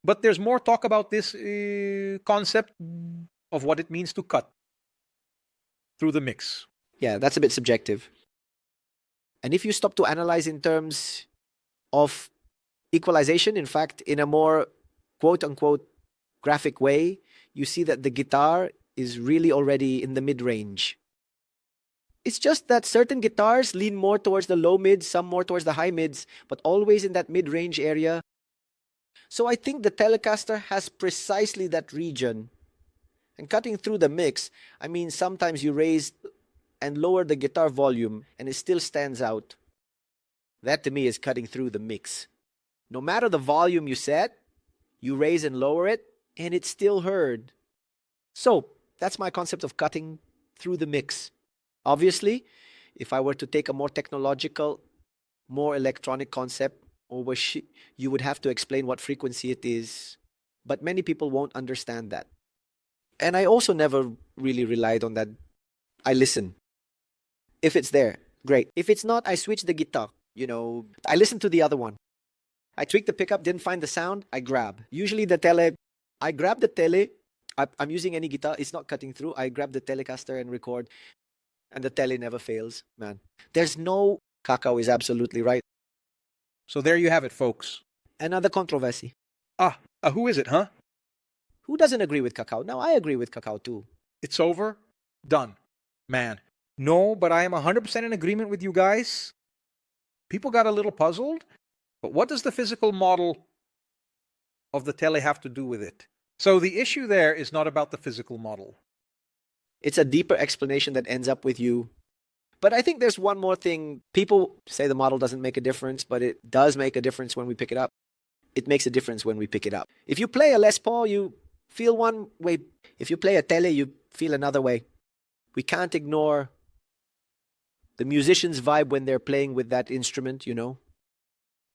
But there's more talk about this concept of what it means to cut through the mix. Yeah, that's a bit subjective. And if you stop to analyze in terms of equalization, in fact, in a more quote unquote graphic way, you see that the guitar is really already in the mid range. It's just that certain guitars lean more towards the low mids, some more towards the high mids, but always in that mid range area. So I think the Telecaster has precisely that region. And cutting through the mix, I mean, sometimes you raise and lower the guitar volume and it still stands out. That to me is cutting through the mix. No matter the volume you set, you raise and lower it, and it's still heard. So that's my concept of cutting through the mix. Obviously, if I were to take a more technological, more electronic concept, you would have to explain what frequency it is. But many people won't understand that. And I also never really relied on that. I listen. If it's there, great. If it's not, I switch the guitar. I listen to the other one. I tweak the pickup, didn't find the sound, I grab. Usually I grab the tele. I'm using any guitar, it's not cutting through. I grab the Telecaster and record, and the tele never fails, man. There's no Kakao is absolutely right. So there you have it, folks. Another controversy. Who is it, huh? Who doesn't agree with Kakao? Now, I agree with Kakao too. It's over. Done. Man. No, but I am 100% in agreement with you guys. People got a little puzzled. But what does the physical model of the tele have to do with it? So the issue there is not about the physical model. It's a deeper explanation that ends up with you. But I think there's one more thing. People say the model doesn't make a difference, but it does make a difference when we pick it up. It makes a difference when we pick it up. If you play a Les Paul, you feel one way. If you play a tele, you feel another way. We can't ignore the musician's vibe when they're playing with that instrument,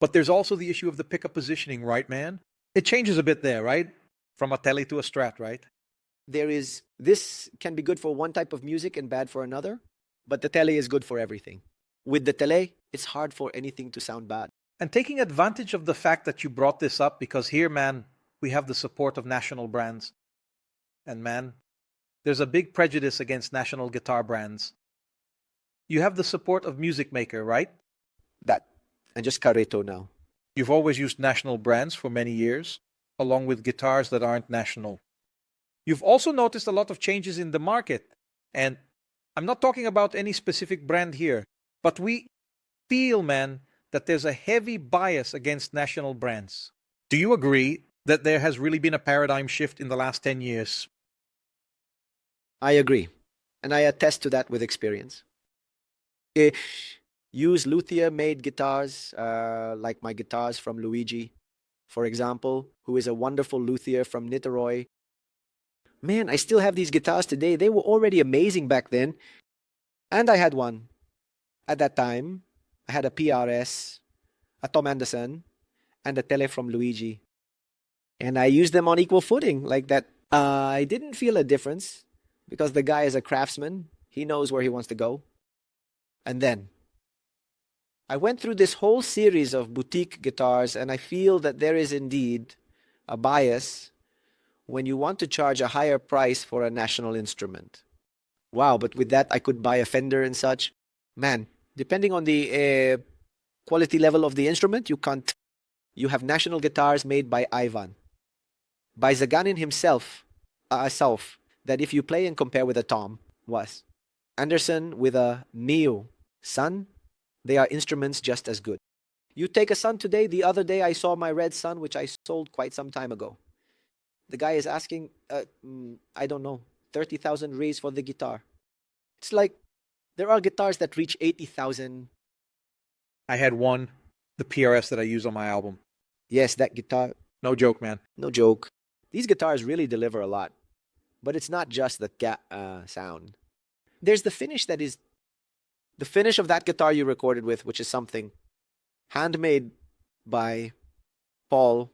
But there's also the issue of the pickup positioning, right, man? It changes a bit there, right? From a tele to a Strat, right? This can be good for one type of music and bad for another, but the tele is good for everything. With the tele, it's hard for anything to sound bad. And taking advantage of the fact that you brought this up, because here, man, we have the support of national brands. And man, there's a big prejudice against national guitar brands. You have the support of Music Maker, right? That. And just Careto now. You've always used national brands for many years, along with guitars that aren't national. You've also noticed a lot of changes in the market. And I'm not talking about any specific brand here, but we feel, man, that there's a heavy bias against national brands. Do you agree that there has really been a paradigm shift in the last 10 years? I agree. And I attest to that with experience. Use luthier-made guitars, like my guitars from Luigi, for example, who is a wonderful luthier from Niterói. Man, I still have these guitars today. They were already amazing back then. And I had one. At that time, I had a PRS, a Tom Anderson, and a Tele from Luigi. And I used them on equal footing like that. I didn't feel a difference because the guy is a craftsman. He knows where he wants to go. And then I went through this whole series of boutique guitars, and I feel that there is indeed a bias when you want to charge a higher price for a national instrument. Wow, but with that, I could buy a Fender and such. Man, depending on the quality level of the instrument, you can't. You have national guitars made by Ivan, by Zaganin himself, that if you play and compare with a Tom, was Anderson with a Neo Sun, they are instruments just as good. You take a Sun today, the other day I saw my red Sun, which I sold quite some time ago. The guy is asking, I don't know, 30,000 raise for the guitar. It's like, there are guitars that reach 80,000. I had one, the PRS that I use on my album. Yes, that guitar. No joke, man. No joke. These guitars really deliver a lot. But it's not just the sound. There's the finish that is the finish of that guitar you recorded with, which is something handmade by Paul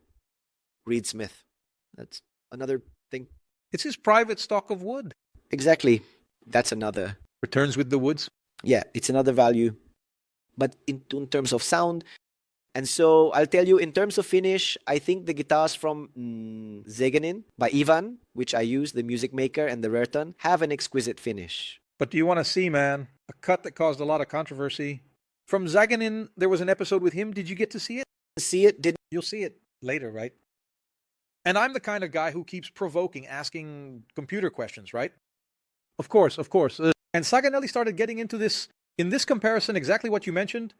Reed Smith. That's another thing. It's his private stock of wood. Exactly. That's another. Returns with the woods. Yeah, it's another value. But in terms of sound, And so I'll tell you, in terms of finish, I think the guitars from Zaganin by Ivan, which I use, the Music Maker and the Raritan, have an exquisite finish. But do you want to see, man, a cut that caused a lot of controversy? From Zaganin, there was an episode with him. Did you get to see it? See it? Did You'll see it later, right? And I'm the kind of guy who keeps provoking, asking computer questions, right? Of course, of course. And Saganelli started getting into this, in this comparison, exactly what you mentioned.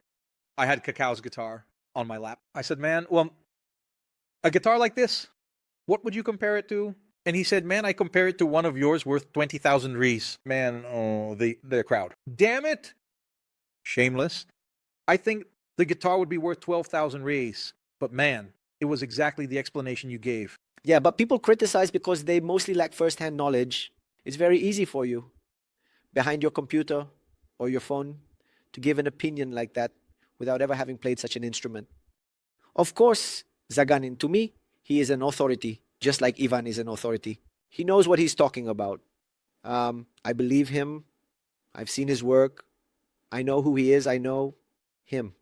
I had Cacao's guitar on my lap. I said, man, well, a guitar like this, what would you compare it to? And he said, man, I compare it to one of yours worth 20,000 Ries. Man, oh, the crowd. Damn it. Shameless. I think the guitar would be worth 12,000 Ries. But man, it was exactly the explanation you gave. Yeah, but people criticize because they mostly lack first-hand knowledge. It's very easy for you, behind your computer or your phone, to give an opinion like that without ever having played such an instrument. Of course, Zaganin, to me, he is an authority, just like Ivan is an authority. He knows what he's talking about. I believe him. I've seen his work. I know who he is. I know him.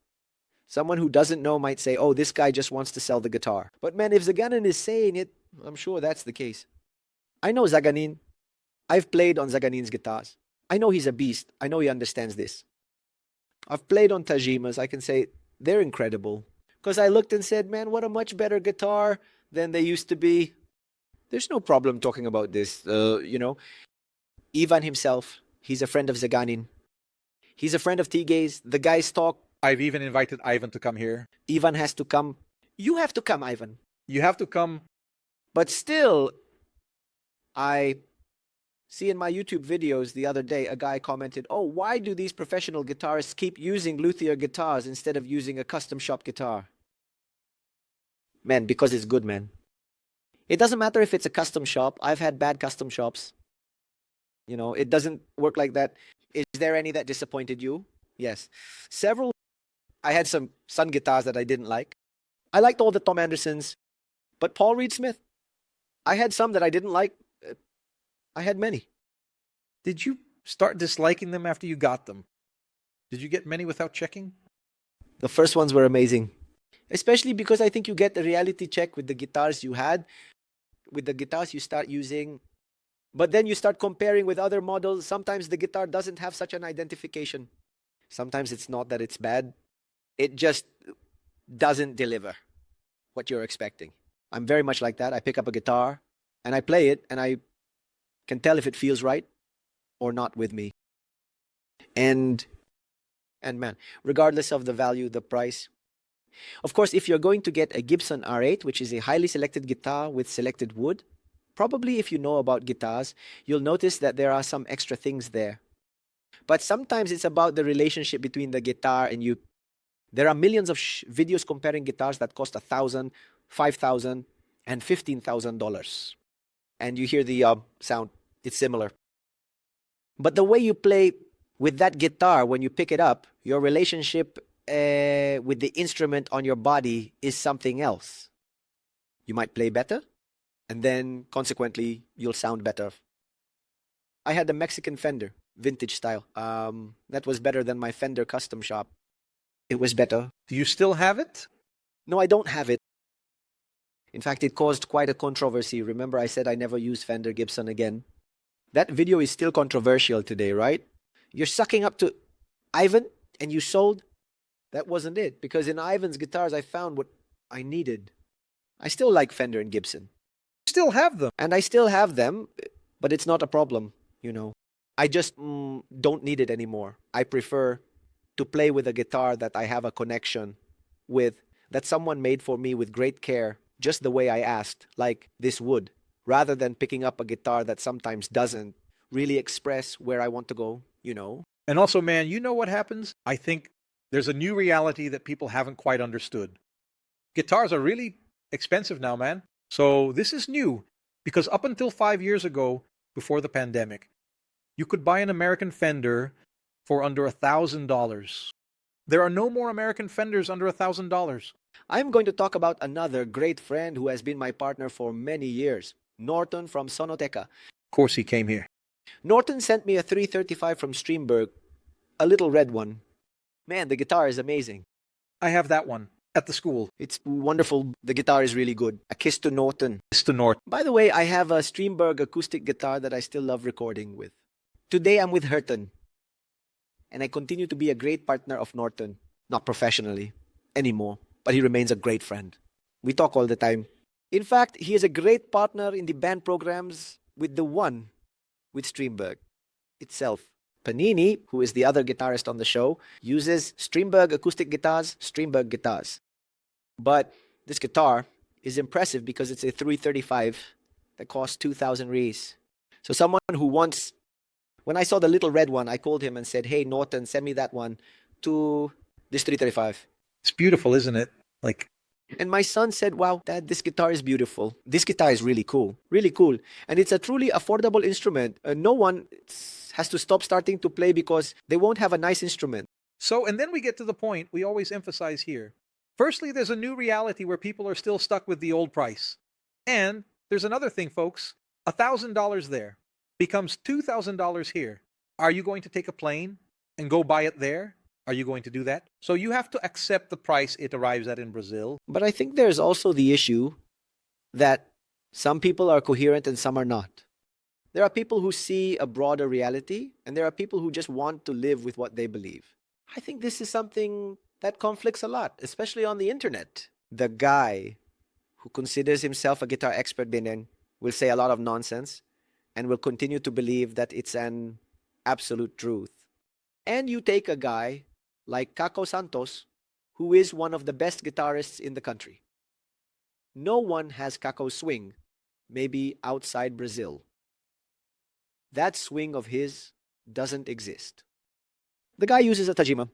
Someone who doesn't know might say, oh, this guy just wants to sell the guitar. But man, if Zaganin is saying it, I'm sure that's the case. I know Zaganin. I've played on Zaganin's guitars. I know he's a beast. I know he understands this. I've played on Tajima's. I can say they're incredible. Because I looked and said, man, what a much better guitar than they used to be. There's no problem talking about this, Ivan himself, he's a friend of Zaganin. He's a friend of Tigay's. The guys talk. I've even invited Ivan to come here. Ivan has to come. You have to come, Ivan. You have to come. But still, I see in my YouTube videos the other day, a guy commented, oh, why do these professional guitarists keep using luthier guitars instead of using a custom shop guitar? Man, because it's good, man. It doesn't matter if it's a custom shop. I've had bad custom shops. It doesn't work like that. Is there any that disappointed you? Yes. Several. I had some Sun guitars that I didn't like. I liked all the Tom Andersons. But Paul Reed Smith, I had some that I didn't like. I had many. Did you start disliking them after you got them? Did you get many without checking? The first ones were amazing. Especially because I think you get a reality check with the guitars you had, with the guitars you start using. But then you start comparing with other models. Sometimes the guitar doesn't have such an identification. Sometimes it's not that it's bad. It just doesn't deliver what you're expecting. I'm very much like that. I pick up a guitar and I play it and I can tell if it feels right or not with me. And man, regardless of the value, the price. Of course, if you're going to get a Gibson R8, which is a highly selected guitar with selected wood, probably if you know about guitars, you'll notice that there are some extra things there. But sometimes it's about the relationship between the guitar and you. There are millions of videos comparing guitars that cost $1,000, $5,000, and $15,000. And you hear the sound, it's similar. But the way you play with that guitar when you pick it up, your relationship with the instrument on your body is something else. You might play better, and then consequently, you'll sound better. I had a Mexican Fender, vintage style. That was better than my Fender custom shop. It was better. Do you still have it? No, I don't have it. In fact, it caused quite a controversy. Remember, I said I never use Fender Gibson again. That video is still controversial today, right? You're sucking up to Ivan and you sold? That wasn't it. Because in Ivan's guitars, I found what I needed. I still like Fender and Gibson. Still have them. And I still have them, but it's not a problem, I just don't need it anymore. I prefer to play with a guitar that I have a connection with, that someone made for me with great care, just the way I asked, like this would, rather than picking up a guitar that sometimes doesn't really express where I want to go, And also, man, you know what happens? I think there's a new reality that people haven't quite understood. Guitars are really expensive now, man. So this is new, because up until 5 years ago, before the pandemic, you could buy an American Fender for under $1,000. There are no more American Fenders under $1,000. I'm going to talk about another great friend who has been my partner for many years, Norton from Sonoteca. Of course he came here. Norton sent me a 335 from Strindberg, a little red one. Man, the guitar is amazing. I have that one. at the school. It's wonderful. The guitar is really good. A kiss to Norton. It's the North. By the way, I have a Strindberg acoustic guitar that I still love recording with. Today I'm with Hurton. And I continue to be a great partner of Norton. Not professionally anymore, but he remains a great friend. We talk all the time. In fact, he is a great partner in the band programs with Strindberg itself. Panini, who is the other guitarist on the show, uses Strindberg acoustic guitars, Strindberg guitars. But this guitar is impressive because it's a 335 that costs 2,000 Rs. So someone who wants, when I saw the little red one, I called him and said, hey, Norton, send me that one to this 335. It's beautiful, isn't it? And my son said, wow, Dad, this guitar is beautiful. This guitar is really cool. Really cool. And it's a truly affordable instrument. No one has to stop starting to play because they won't have a nice instrument. So, and then we get to the point we always emphasize here. Firstly, there's a new reality where people are still stuck with the old price. And there's another thing, folks. $1,000 there becomes $2,000 here. Are you going to take a plane and go buy it there? Are you going to do that? So you have to accept the price it arrives at in Brazil. But I think there's also the issue that some people are coherent and some are not. There are people who see a broader reality, and there are people who just want to live with what they believe. I think this is something that conflicts a lot, especially on the internet. The guy who considers himself a guitar expert, Binen, will say a lot of nonsense and will continue to believe that it's an absolute truth. And you take a guy like Caco Santos, who is one of the best guitarists in the country. No one has Caco's swing, maybe outside Brazil. That swing of his doesn't exist. The guy uses a Tajima.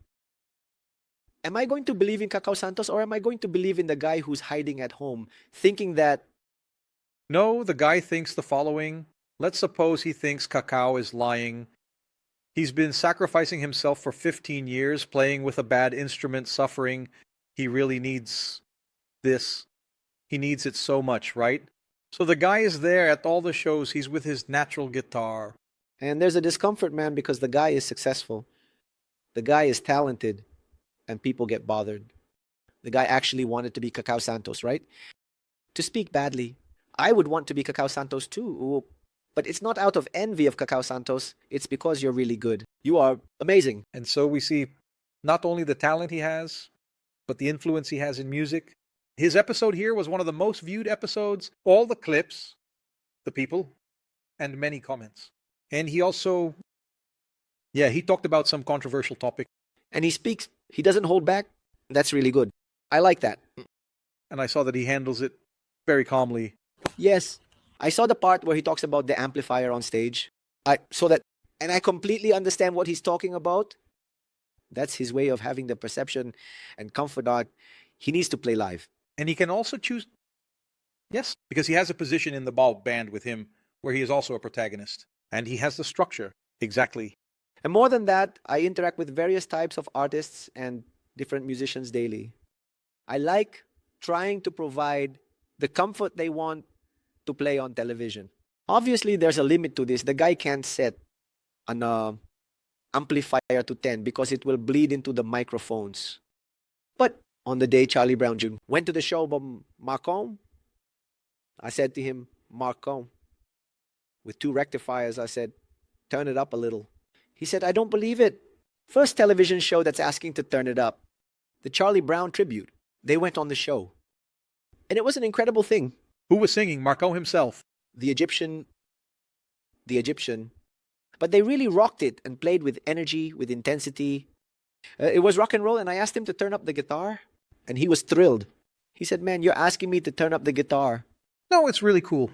Am I going to believe in Caco Santos, or am I going to believe in the guy who's hiding at home, thinking that... No, the guy thinks the following. Let's suppose he thinks Cacao is lying. He's been sacrificing himself for 15 years, playing with a bad instrument, suffering. He really needs this. He needs it so much, right? So the guy is there at all the shows. He's with his natural guitar. And there's a discomfort, man, because the guy is successful. The guy is talented, and people get bothered. The guy actually wanted to be Cacao Santos, right? To speak badly, I would want to be Cacao Santos too. But it's not out of envy of Cacao Santos. It's because you're really good. You are amazing. And so we see not only the talent he has, but the influence he has in music. His episode here was one of the most viewed episodes. All the clips, the people, and many comments. And he also, he talked about some controversial topic. And he speaks. He doesn't hold back. That's really good. I like that. And I saw that he handles it very calmly. Yes. I saw the part where he talks about the amplifier on stage. And I completely understand what he's talking about. That's his way of having the perception and comfort art. He needs to play live. And he can also choose, yes, because he has a position in the band with him where he is also a protagonist. And he has the structure. Exactly. And more than that, I interact with various types of artists and different musicians daily. I like trying to provide the comfort they want to play on television. Obviously, there's a limit to this. The guy can't set an amplifier to 10 because it will bleed into the microphones. But on the day Charlie Brown Jr. went to the show by Marcon, I said to him, Marcon, with 2 rectifiers, I said, turn it up a little. He said, I don't believe it. First television show that's asking to turn it up. The Charlie Brown tribute. They went on the show. And it was an incredible thing. Who was singing? Marco himself. The Egyptian. But they really rocked it and played with energy, with intensity. It was rock and roll, and I asked him to turn up the guitar, and he was thrilled. He said, man, you're asking me to turn up the guitar. No, it's really cool.